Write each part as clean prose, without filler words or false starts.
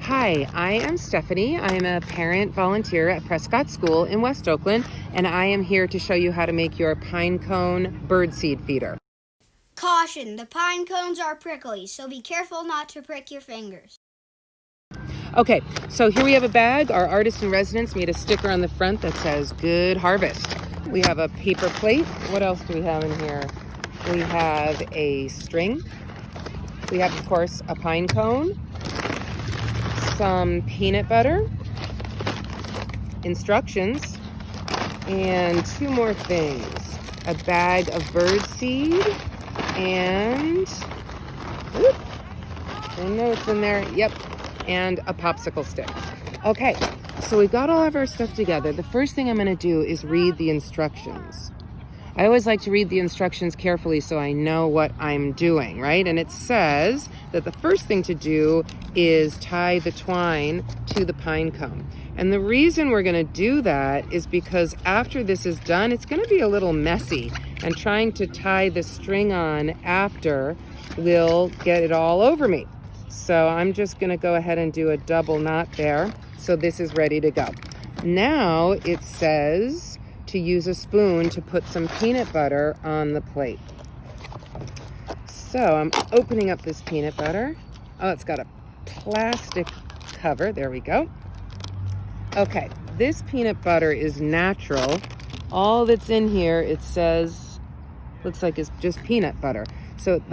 Hi, I am Stephanie. I am a parent volunteer at Prescott School in West Oakland, and I am here to show you how to make your pine cone birdseed feeder. Caution, the pine cones are prickly, so be careful not to prick your fingers. Okay, so here we have a bag. Our artist in residence made a sticker on the front that says Good Harvest. We have a paper plate. What else do we have in here? We have a string. We have, of course, a pine cone, some peanut butter, instructions, and two more things. A bag of birdseed and, I know it's in there, yep, and a popsicle stick. Okay, so we've got all of our stuff together. The first thing I'm gonna do is read the instructions. I always like to read the instructions carefully so I know what I'm doing, right? And it says that the first thing to do is tie the twine to the pine cone. And the reason we're gonna do that is because after this is done, it's gonna be a little messy, and trying to tie the string on after will get it all over me. So I'm just gonna go ahead and do a double knot there. So this is ready to go. Now it says to use a spoon to put some peanut butter on the plate. So I'm opening up this peanut butter. Oh, it's got a plastic cover. There we go. Okay, this peanut butter is natural. All that's in here, it says, looks like it's just peanut butter. So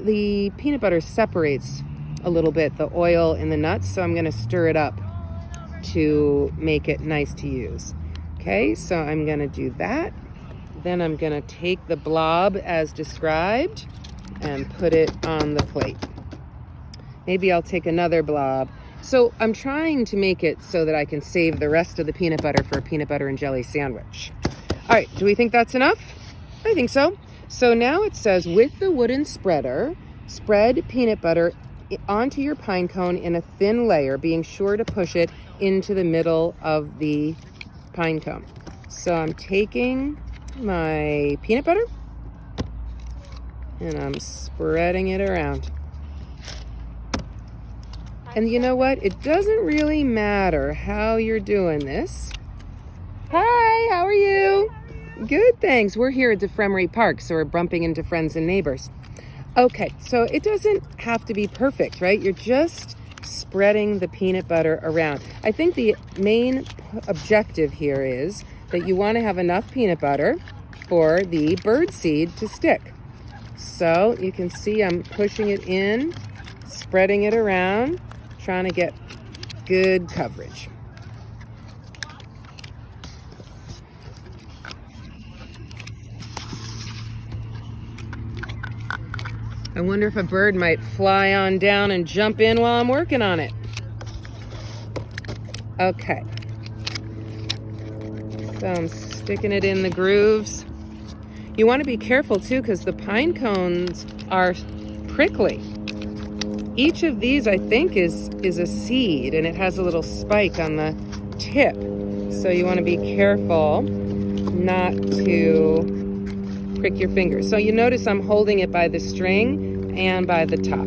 the peanut butter separates a little bit, the oil and the nuts, so I'm gonna stir it up to make it nice to use. Okay, so I'm gonna do that. Then I'm gonna take the blob as described and put it on the plate. Maybe I'll take another blob. So I'm trying to make it so that I can save the rest of the peanut butter for a peanut butter and jelly sandwich. All right, do we think that's enough? I think so. So now it says, with the wooden spreader, spread peanut butter onto your pine cone in a thin layer, being sure to push it into the middle of the pine cone. So I'm taking my peanut butter and I'm spreading it around. And you know what? It doesn't really matter how you're doing this. Hi, how are you? Good, thanks. We're here at DeFremery Park, so we're bumping into friends and neighbors. Okay, so it doesn't have to be perfect, right? You're just spreading the peanut butter around. I think the main objective here is that you want to have enough peanut butter for the birdseed to stick. So you can see I'm pushing it in, spreading it around, trying to get good coverage. I wonder if a bird might fly on down and jump in while I'm working on it. Okay. So I'm sticking it in the grooves. You want to be careful too, because the pine cones are prickly. Each of these, I think, is a seed, and it has a little spike on the tip. So you want to be careful not to prick your fingers. So you notice I'm holding it by the string and by the top.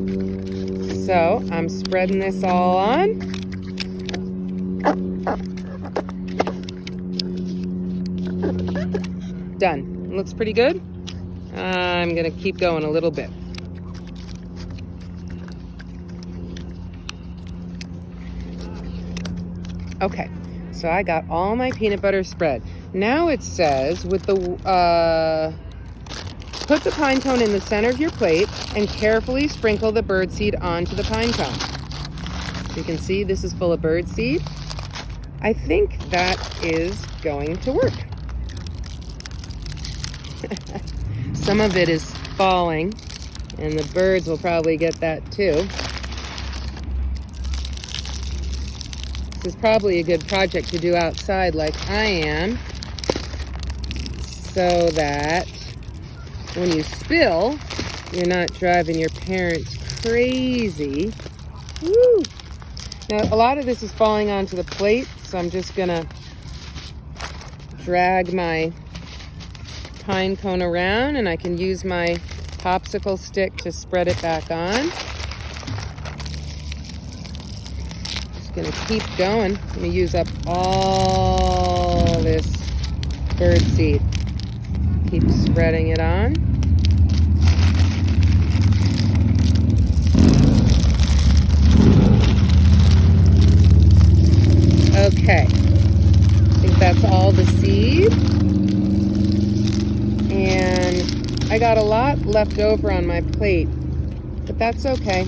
So I'm spreading this all on. Done. Looks pretty good. I'm gonna keep going a little bit. Okay, so I got all my peanut butter spread. Now it says with the put the pine cone in the center of your plate and carefully sprinkle the birdseed onto the pine cone. So you can see this is full of birdseed. I think that is going to work. Some of it is falling, and the birds will probably get that too. This is probably a good project to do outside like I am, so that when you spill, you're not driving your parents crazy. Woo! Now, a lot of this is falling onto the plate, so I'm just gonna drag my pine cone around, and I can use my popsicle stick to spread it back on. Just gonna keep going. I'm gonna use up all this bird seed. Keep spreading it on. Okay, I think that's all the seed. And I got a lot left over on my plate, but that's okay.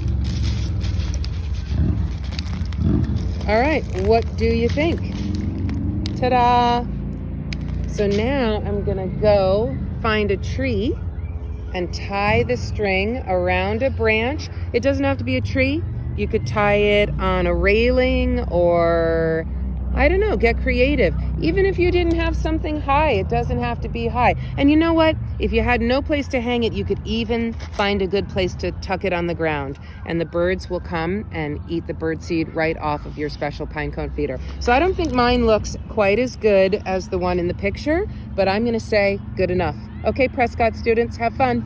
All right, what do you think? Ta-da! So now I'm gonna go find a tree and tie the string around a branch. It doesn't have to be a tree. You could tie it on a railing or, I don't know, get creative. Even if you didn't have something high, it doesn't have to be high. And you know what? If you had no place to hang it, you could even find a good place to tuck it on the ground. And the birds will come and eat the birdseed right off of your special pine cone feeder. So I don't think mine looks quite as good as the one in the picture, but I'm gonna say good enough. Okay, Prescott students, have fun.